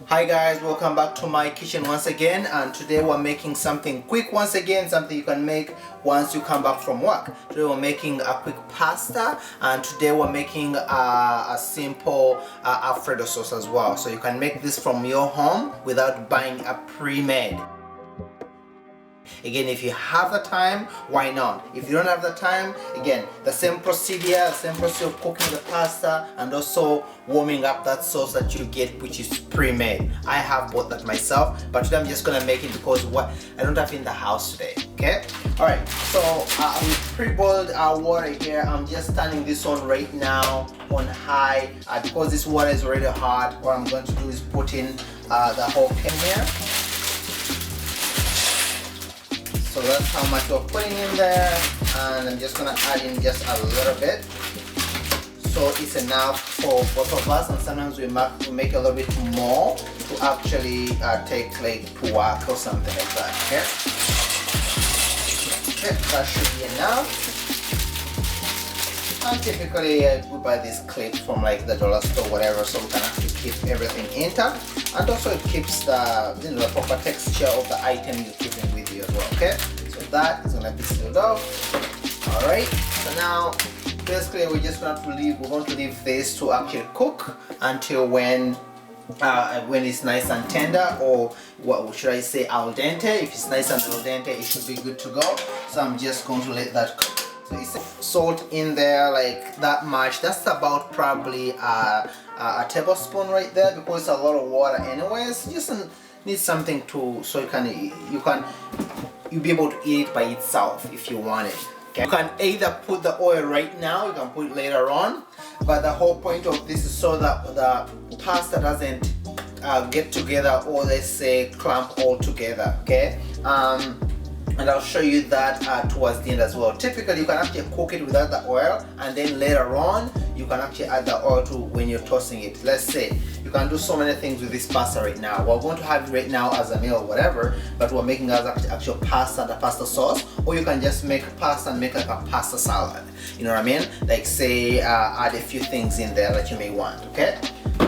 Hi guys, welcome back to my kitchen once again, and today we're making something quick once again, something you can make once you come back from work. Today we're making a quick pasta, and today we're making a simple Alfredo sauce as well. So you can make this from your home without buying a pre-made. Again, if you have the time, why not? If you don't have the time, again, the same procedure of cooking the pasta and also warming up that sauce that you get, which is pre-made. I have bought that myself, but today I'm just gonna make it because what I don't have in the house today. Okay. All right. So we pre-boiled our water here. I'm just turning this on right now on high because this water is already hot. What I'm going to do is put in the whole can here. So that's how much we're putting in there, and I'm just gonna add in just a little bit. So it's enough for both of us, and sometimes we make a little bit more to actually take like to work or something like that. Okay, that should be enough. And typically we buy these clips from like the dollar store, whatever, so we can actually keep everything intact, and also it keeps the the proper texture of the item you're keeping with you as well. Okay, so that is gonna be sealed off. All right, so now basically we're just going to leave this to actually cook until when it's nice and tender, or what should I say, al dente. If it's nice and al dente, it should be good to go. So I'm just going to let that cook. So it's salt in there like that much. That's about probably a tablespoon right there, because it's a lot of water anyways. You just need something to, so you'll be able to eat it by itself if you want it. Okay. You can either put the oil right now, you can put it later on, but the whole point of this is so that the pasta doesn't get together, or let's say clump all together. Okay. And I'll show you that towards the end as well. Typically you can actually cook it without the oil, and then later on you can actually add the oil to when you're tossing it. Let's say you can do so many things with this pasta right now. We're going to have it right now as a meal or whatever, but we're making as actual pasta, the pasta sauce, or you can just make pasta and make like a pasta salad. You know what I mean? Like say add a few things in there that you may want. Okay.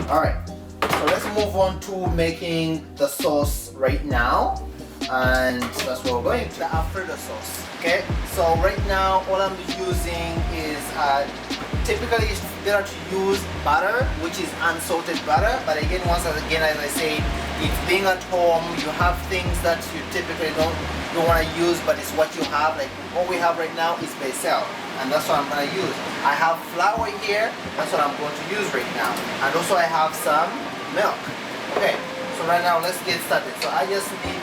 All right. So let's move on to making the sauce right now. And that's what we're going to, the Alfredo sauce. Okay, so right now all I'm using is typically it's better to use butter, which is unsalted butter, but again as I say, it's being at home, you have things that you typically don't want to use, but it's what you have. Like what we have right now is basil, and that's what I'm going to use. I have flour here, that's what I'm going to use right now, and also I have some milk. Okay, so right now let's get started. So I just need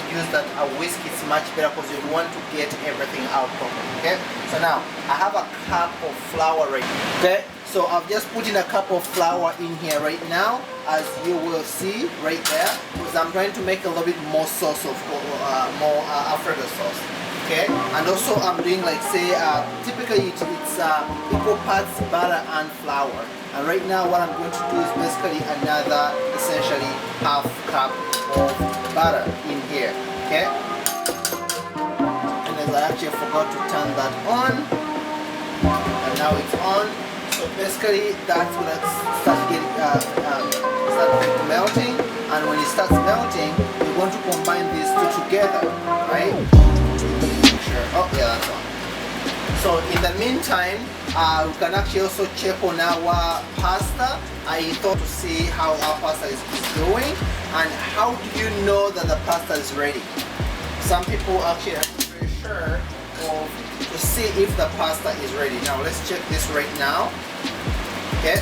use that a whisk is much better because you want to get everything out properly. Okay, so now I have a cup of flour right here. Okay, so I've just put in a cup of flour in here right now, as you will see right there, because I'm trying to make a little bit more sauce of more Alfredo sauce. Okay, and also I'm doing like say typically it's equal parts butter and flour, and right now what I'm going to do is basically another essentially half cup of butter in here. Okay, and as I actually forgot to turn that on, and now it's on. So basically that's when it starts melting, and when it starts melting we're going to combine these two together, right? Oh yeah, that's on. So in the meantime, we can actually also check on our pasta. I thought to see how our pasta is doing, and how do you know that the pasta is ready? Some people actually are very sure to see if the pasta is ready. Now let's check this right now. Okay,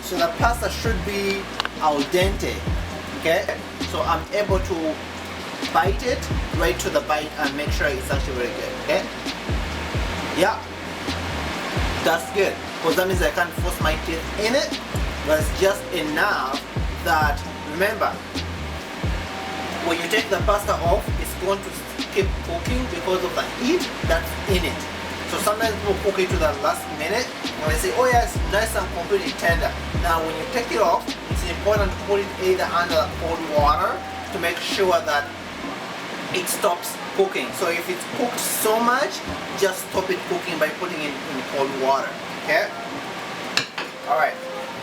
so the pasta should be al dente. Okay, so I'm able to bite it right to the bite and make sure it's actually really good. Okay, yeah, that's good, because that means I can't force my teeth in it, but it's just enough that, remember, when you take the pasta off, it's going to keep cooking because of the heat that's in it. So sometimes people cook it to the last minute when they say, oh yeah, it's nice and completely tender. Now when you take it off, it's important to put it either under cold water to make sure that it stops cooking. So if it's cooked so much, just stop it cooking by putting it in cold water. Okay? Alright.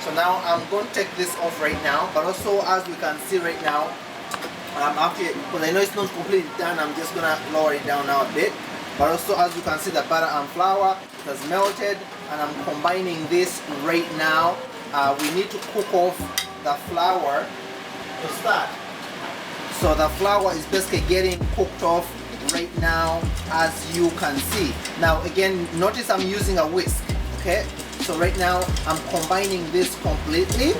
So now I'm going to take this off right now, but also as we can see right now, after, because I know it's not completely done, I'm just gonna lower it down now a bit. But also as you can see, the butter and flour has melted, and I'm combining this right now. We need to cook off the flour to start. So the flour is basically getting cooked off right now, as you can see. Now again, notice I'm using a whisk, okay? So right now I'm combining this completely.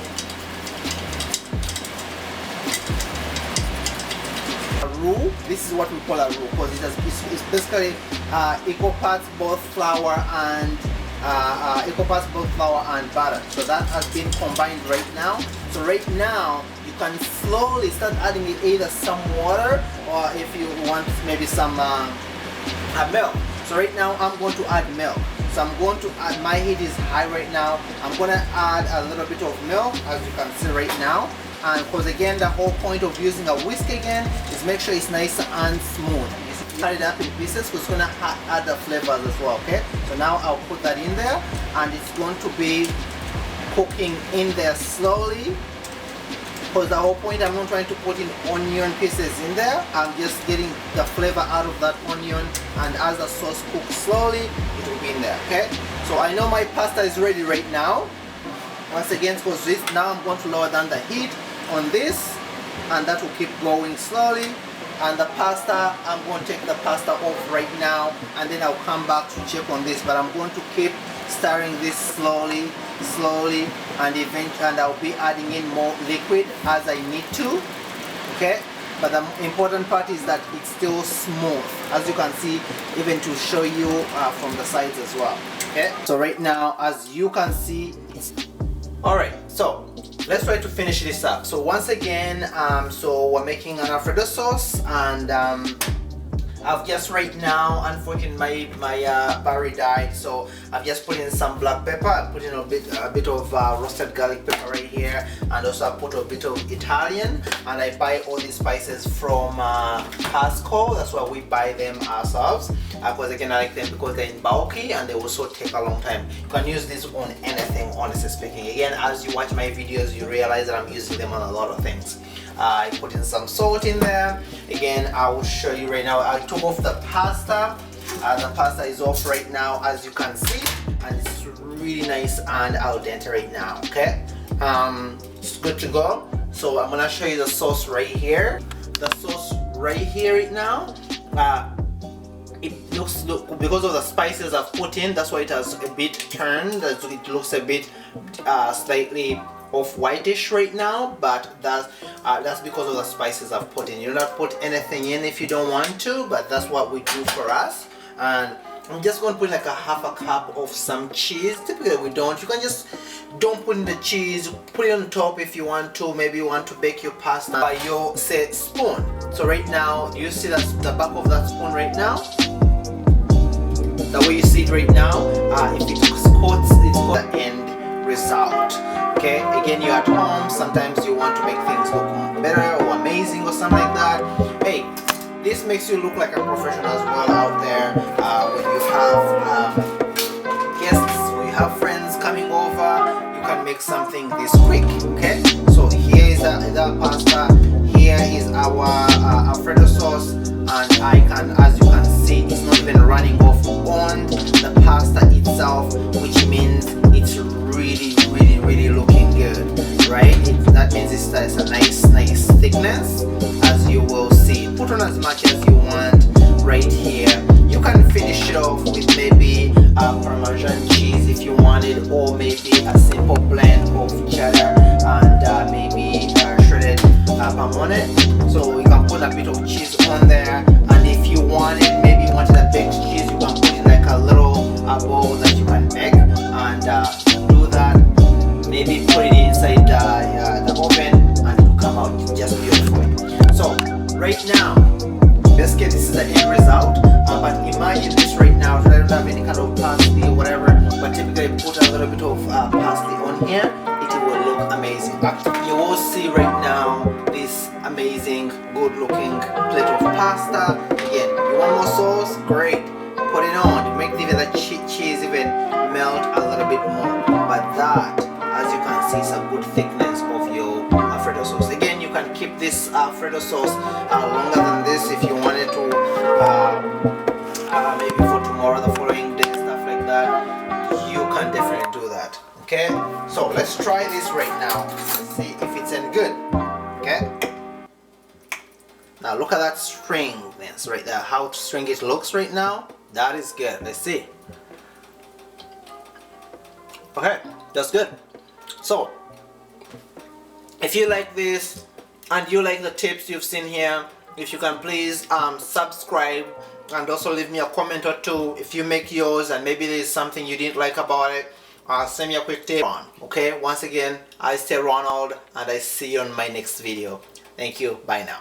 A roux, this is what we call a roux, because it's basically equal parts both flour and butter. So that has been combined right now. So right now you can slowly start adding either some water, or if you want maybe some milk. So right now I'm going to add milk. So I'm going to add, my heat is high right now. I'm going to add a little bit of milk, as you can see right now. And because again, the whole point of using a whisk again is make sure it's nice and smooth. You cut it up in pieces, because it's going to add the flavors as well, okay? So now I'll put that in there, and it's going to be cooking in there slowly. Because the whole point, I'm not trying to put in onion pieces in there. I'm just getting the flavor out of that onion, and as the sauce cooks slowly, it will be in there, okay? So I know my pasta is ready right now. Once again, because this, now I'm going to lower down the heat on this, and that will keep going slowly. And the pasta, I'm going to take the pasta off right now, and then I'll come back to check on this. But I'm going to keep stirring this slowly, and I'll be adding in more liquid as I need to, okay? But the important part is that it's still smooth, as you can see, even to show you from the sides as well, okay? So right now, as you can see, it's alright. So let's try to finish this up. So once again, so we're making an Alfredo sauce, and I've just right now, unfortunately my battery died, so I've just put in some black pepper. I put in a bit of roasted garlic pepper right here, and also I put a bit of Italian, and I buy all these spices from Costco. That's why we buy them ourselves, because again, I like them because they're in bulky and they also take a long time. You can use this on anything, honestly speaking. Again, as you watch my videos, you realize that I'm using them on a lot of things. I put in some salt in there. Again, I will show you right now. I took off the pasta. The pasta is off right now, as you can see, and it's really nice and al dente right now, okay? It's good to go. So I'm gonna show you the sauce right here. The sauce right here right now. It looks, because of the spices I've put in, that's why it has a bit turned. It looks a bit slightly off whitish right now, but that's because of the spices I've put in. You do not put anything in if you don't want to, but that's what we do for us. And I'm just going to put like a half a cup of some cheese. Typically we don't. You can just don't put in the cheese, put it on top if you want to. Maybe you want to bake your pasta by your, say, spoon. So right now, you see that's the back of that spoon right now. The way you see it right now, if it coats, it's called the end result. Okay, again, you're at home, sometimes you want to make things look better or amazing or something like that. Hey, this makes you look like a professional as well out there. When you have guests, when you have friends coming over, you can make something this quick, okay? So here is the pasta, here is our Alfredo sauce, and I can, as you can see, it's not even running off on the pasta itself, which means it's really looking good, right? That means it's a nice thickness, as you will see. Put on as much as you want right here. You can finish it off with maybe Parmesan cheese if you wanted, or maybe a simple blend of cheddar and maybe shredded pepperoni. So you can put a bit of cheese on there, and if you wanted, maybe you wanted a baked cheese, you can put in like a little bowl that you can make, and do that. Maybe put it inside the oven, and it will come out just beautiful. So right now, basically this is the end result. But imagine this right now. So I don't have any kind of parsley or whatever, but typically put a little bit of parsley on here. It will look amazing. You will see right now this amazing, good-looking plate of pasta. Again, you want more sauce? Great. Put it on. Make even the cheese even melt a little bit more. But that, as you can consistency, it's a good thickness of your Alfredo sauce. Again, you can keep this Alfredo sauce longer than this if you wanted to, maybe for tomorrow, the following day, stuff like that. You can definitely do that. Okay, so let's try this right now. Let's see if it's any good. Okay, now look at that stringiness right there, how stringy it looks right now. That is good. Let's see. Okay, that's good. So if you like this and you like the tips you've seen here, if you can please subscribe and also leave me a comment or two if you make yours and maybe there's something you didn't like about it. Send me a quick tip on. Okay, once again, I stay Ronald and I see you on my next video. Thank you. Bye now.